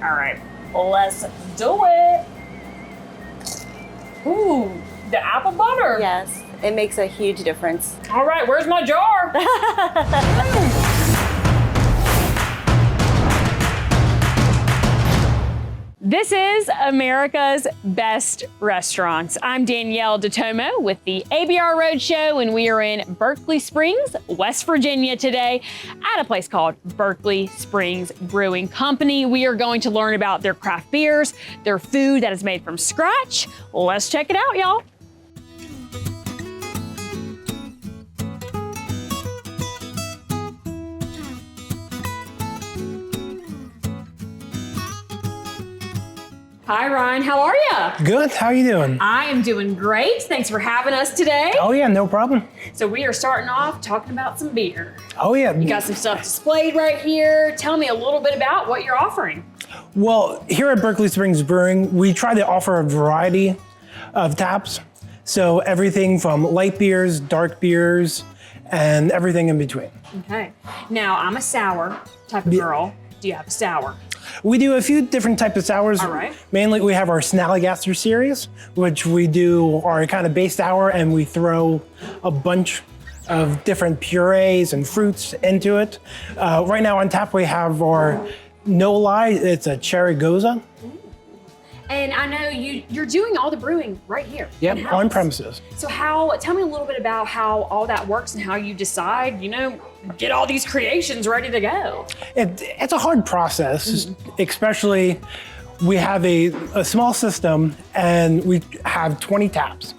All right, let's do it. Ooh, the apple butter. Yes, it makes a huge difference. All right, where's my jar? This is America's Best Restaurants. I'm Danielle DeTomo with the ABR Roadshow, and we are in Berkeley Springs, West Virginia today at a place called Berkeley Springs Brewing Company. We are going to learn about their craft beers, their food that is made from scratch. Let's check it out, y'all. Hi, Ryan. How are you? Good. How are you doing? I am doing great. Thanks for having us today. Oh, yeah, no problem. So we are starting off talking about some beer. Oh, yeah. You got some stuff displayed right here. Tell me a little bit about what you're offering. Well, here at Berkeley Springs Brewing, we try to offer a variety of taps. So everything from light beers, dark beers, and everything in between. Okay. Now, I'm a sour type of girl. Do you have a sour? We do a few different types of sours. All right. Mainly, we have our Snallygaster series, which we do our kind of base sour, and we throw a bunch of different purees and fruits into it. Right now on tap, we have our No Lie. It's a cherry goza. And I know you're doing all the brewing right here. Yep, in-house. on premises. So tell me a little bit about how all that works and how you decide, get all these creations ready to go. It's a hard process, especially we have a small system and we have 20 taps.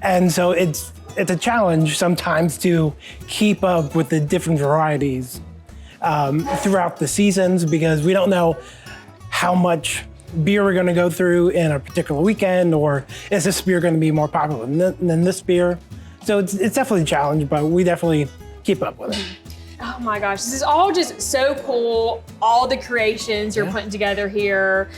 And so it's a challenge sometimes to keep up with the different varieties throughout the seasons, because we don't know how much beer we're going to go through in a particular weekend, or is this beer going to be more popular than this beer? So it's definitely a challenge, but we definitely keep up with it. Oh my gosh, this is all just so cool. All the creations you're putting together here.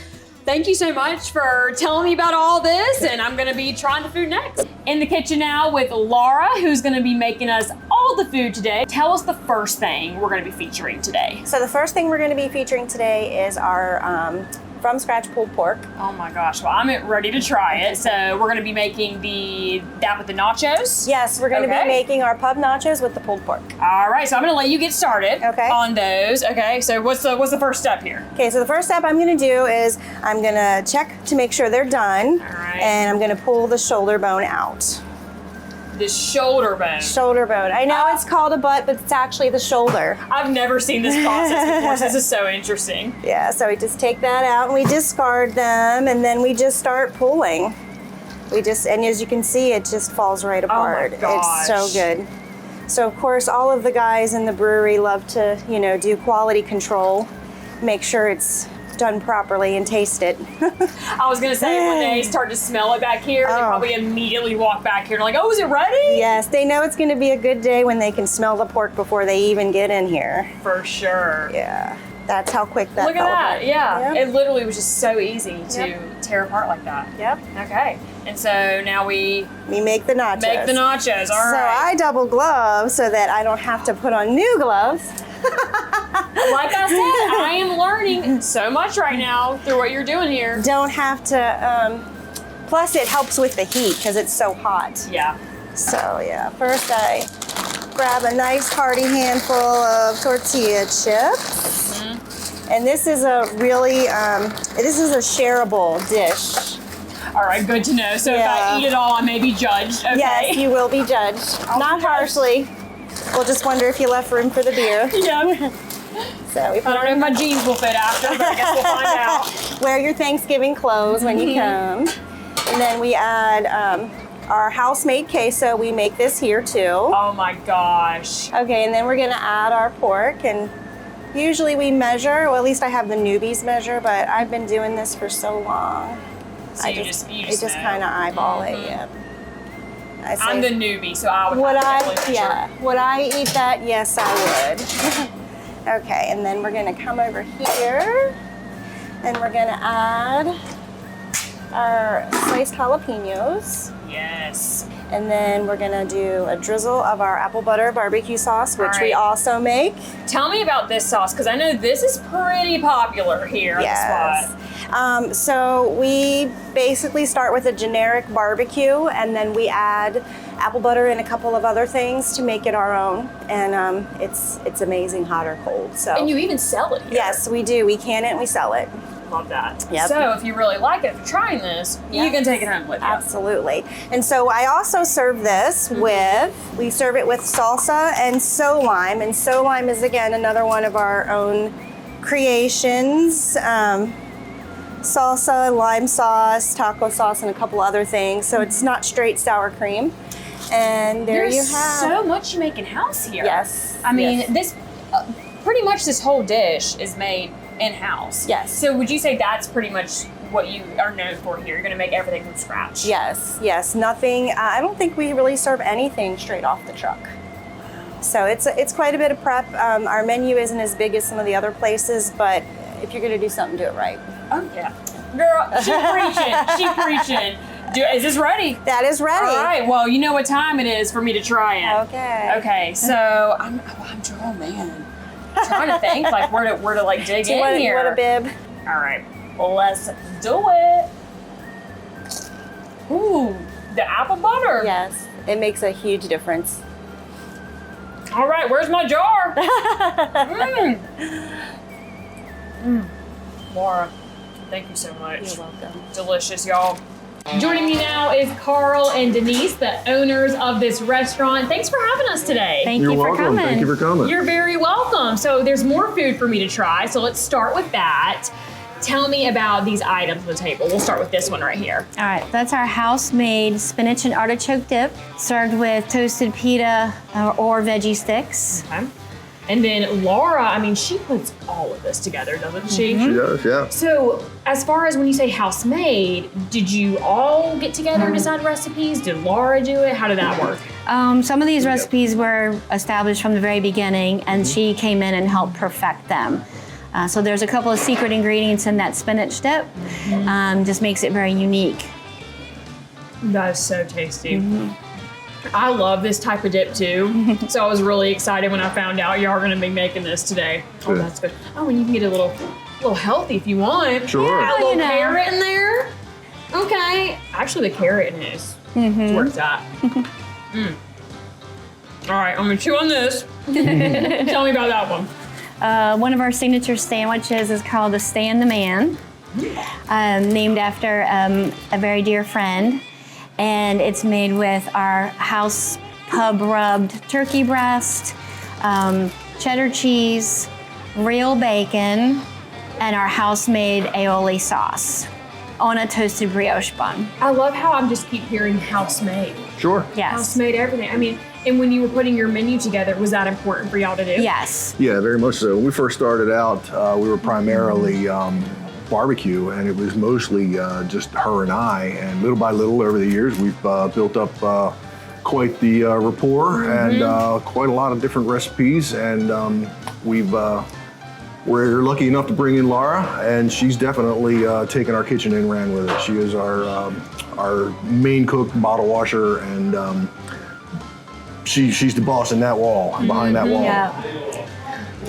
Thank you so much for telling me about all this, and I'm gonna be trying the food next. In the kitchen now with Laura, who's gonna be making us all the food today. Tell us the first thing we're gonna be featuring today. So the first thing we're going to be featuring today is our from scratch pulled pork. Oh my gosh, well, I'm ready to try it. So we're gonna be making that with the nachos? Yes, we're going to Okay. be making our pub nachos with the pulled pork. All right, so I'm gonna let you get started on those. Okay, so what's the first step here? Okay, so the first step I'm going to do is I'm going to check to make sure they're done. All right. And I'm going to pull the shoulder bone out. The shoulder bone. Shoulder bone. I know it's called a butt, but it's actually the shoulder. I've never seen this process before, so this is so interesting. Yeah, so we just take that out and we discard them, and then we just start pulling. And as you can see, it just falls right apart. Oh my gosh. It's so good. So of course, all of the guys in the brewery love to, do quality control, make sure it's done properly and taste it. I was gonna say, when they start to smell it back here, they probably immediately walk back here and like, oh, is it ready? Yes, they know it's gonna be a good day when they can smell the pork before they even get in here. For sure. Yeah, that's how quick that Look at fell that, apart. yeah. Yep. It literally was just so easy to tear apart like that. Yep. Okay, and so now we make the nachos. make the nachos, all So right. I double glove so that I don't have to put on new gloves. Like I said, I am learning so much right now through what you're doing here. Don't have to, plus it helps with the heat because it's so hot. Yeah. So yeah, first I grab a nice hearty handful of tortilla chips. And this is a really, this is a shareable dish. All right, good to know. So if I eat it all, I may be judged, okay? Yes, you will be judged. Not harshly. We'll just wonder if you left room for the beer. Yeah. So we I don't know if my jeans will fit after, but I guess we'll find out. wear your Thanksgiving clothes when you come. And then we add our house-made queso. We make this here too. Oh my gosh. Okay, and then we're gonna add our pork, and usually we measure, well at least I have the newbies measure, but I've been doing this for so long. So I you just know. kind of eyeball it, yeah. I'm the newbie, so I would have to definitely Would I eat that? Yes, I would. Okay, and then we're gonna come over here and we're gonna add our sliced jalapenos. Yes. And then we're gonna do a drizzle of our apple butter barbecue sauce, which we also make. Tell me about this sauce, because I know this is pretty popular here at the spot. So we basically start with a generic barbecue, and then we add apple butter and a couple of other things to make it our own. And it's amazing hot or cold. So. And you even sell it here. Yes, we do. We can it and we sell it. Love that. Yep. So if you really like it, if you're trying this, you can take it home with you. Absolutely. And so I also serve this we serve it with salsa and so lime. And so lime is, again, another one of our own creations. Salsa, lime sauce, taco sauce, and a couple other things. So it's not straight sour cream. And There's you have so much you make in-house here. Yes. I mean, yes. this, pretty much this whole dish is made in-house. Yes. So would you say that's pretty much what you are known for here? You're going to make everything from scratch? Yes. Nothing. I don't think we really serve anything straight off the truck. So it's quite a bit of prep. Our menu isn't as big as some of the other places, but if you're going to do something, do it right. Oh yeah, girl, she preaching. Is this ready? That is ready. All right. Well, you know what time it is for me to try it. Okay. Okay. So I'm oh man. Trying to think like where to like dig in here. What a bib. All right, well, let's do it. Ooh, the apple butter. Yes, it makes a huge difference. All right, where's my jar? Laura, thank you so much. You're welcome. Delicious, y'all. Joining me now is Carl and Denise, the owners of this restaurant. Thanks for having us today. Thank you for coming. Thank you for coming. You're very welcome. So there's more food for me to try. So let's start with that. Tell me about these items on the table. We'll start with this one right here. All right, that's our house-made spinach and artichoke dip, served with toasted pita or veggie sticks. Okay. And then Laura, I mean, she puts all of this together, doesn't she? She does, yeah. So as far as when you say house-made, did you all get together and decide recipes? Did Laura do it? How did that work? Some of these recipes were established from the very beginning, and she came in and helped perfect them. So there's a couple of secret ingredients in that spinach dip. Just makes it very unique. That is so tasty. I love this type of dip too. So I was really excited when I found out y'all are gonna be making this today. Oh, Yeah. that's good. Oh, and you can get a little healthy if you want. Sure. Add a little You know. carrot in there. Okay. Actually, the carrot is where it's at. All right, I'm gonna chew on this. Tell me about that one. One of our signature sandwiches is called the Stan the Man, named after a very dear friend. And it's made with our house pub rubbed turkey breast, cheddar cheese, real bacon, and our house-made aioli sauce on a toasted brioche bun. I love how I just keep hearing house-made. Sure. Yes. House-made everything. I mean, and when you were putting your menu together, was that important for y'all to do? Yes. Yeah, very much so. When we first started out, we were primarily barbecue, and it was mostly just her and I. And little by little, over the years, we've built up quite the rapport and quite a lot of different recipes. And we're lucky enough to bring in Laura, and she's definitely taken our kitchen and ran with it. She is our main cook, bottle washer, and she's the boss in that wall, behind that wall. Yeah.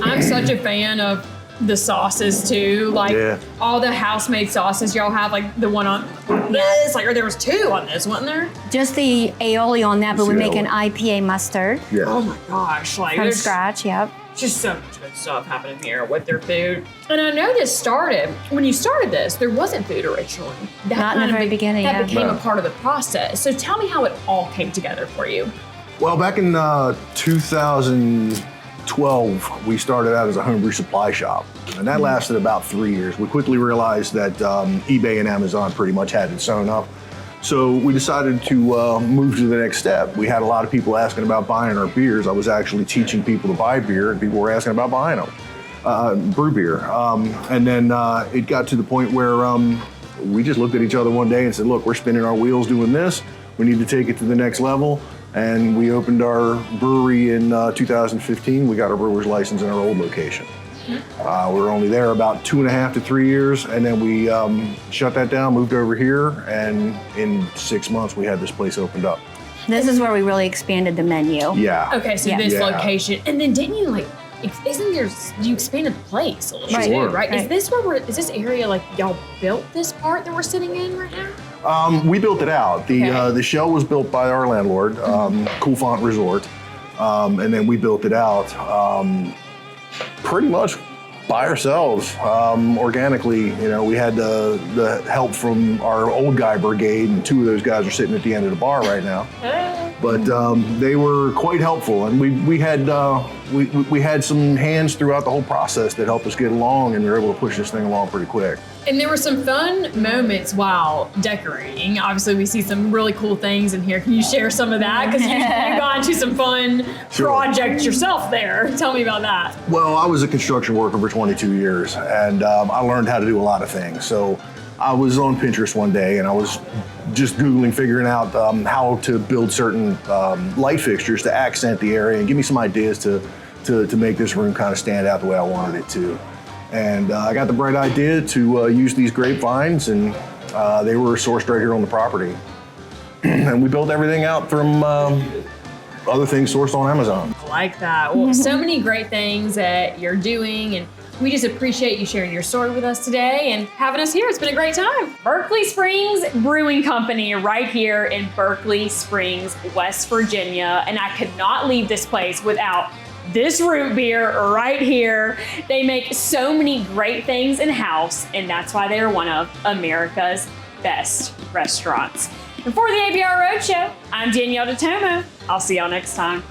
I'm such a fan of the sauces too, like all the house-made sauces y'all have, like the one on this, like, or there was two on this, wasn't there? Just the aioli on that, but we make an aioli. IPA mustard Yeah. Oh my gosh, like from there's scratch. Yep. just so much good stuff happening here with their food. And I know this started, when you started this, there wasn't food originally. That Not in the kind of very beginning, That yeah. became No. a part of the process. So tell me how it all came together for you. Well, back in 2012, we started out as a homebrew supply shop, and that lasted about 3 years. We quickly realized that eBay and Amazon pretty much had it sewn up. So we decided to move to the next step. We had a lot of people asking about buying our beers. I was actually teaching people to buy beer, and people were asking about buying them, brew beer. And then it got to the point where we just looked at each other one day and said, look, we're spinning our wheels doing this. We need to take it to the next level. And we opened our brewery in 2015. We got our brewer's license in our old location. We were only there about 2.5 to 3 years, and then we shut that down, moved over here, and in 6 months we had this place opened up. This is where we really expanded the menu. Yeah. Okay, so Yeah. this Yeah. location, and then didn't you like? Isn't there? You expanded the place a little Right. too, Sure. right? Is Right. this where is this area like y'all built this part that we're sitting in right now? We built it out. Okay. The shell was built by our landlord, Cool Font Resort, and then we built it out pretty much by ourselves, organically. You know, we had the help from our old guy brigade, and two of those guys are sitting at the end of the bar right now. But they were quite helpful, and we had some hands throughout the whole process that helped us get along, and we were able to push this thing along pretty quick. And there were some fun moments while decorating. Obviously, we see some really cool things in here. Can you share some of that? Because you got into some fun Sure. projects yourself there. Tell me about that. Well, I was a construction worker for 22 years, and I learned how to do a lot of things. So I was on Pinterest one day, and I was just Googling, figuring out how to build certain light fixtures to accent the area and give me some ideas to make this room kind of stand out the way I wanted it to. And I got the bright idea to use these grapevines, and they were sourced right here on the property. And we built everything out from other things sourced on Amazon. I like that. Well, so many great things that you're doing, and we just appreciate you sharing your story with us today and having us here. It's been a great time. Berkeley Springs Brewing Company right here in Berkeley Springs, West Virginia. And I could not leave this place without this root beer right here. They make so many great things in-house, and that's why they are one of America's best restaurants. And for the ABR Roadshow, I'm Danyel DeTomo. I'll see y'all next time.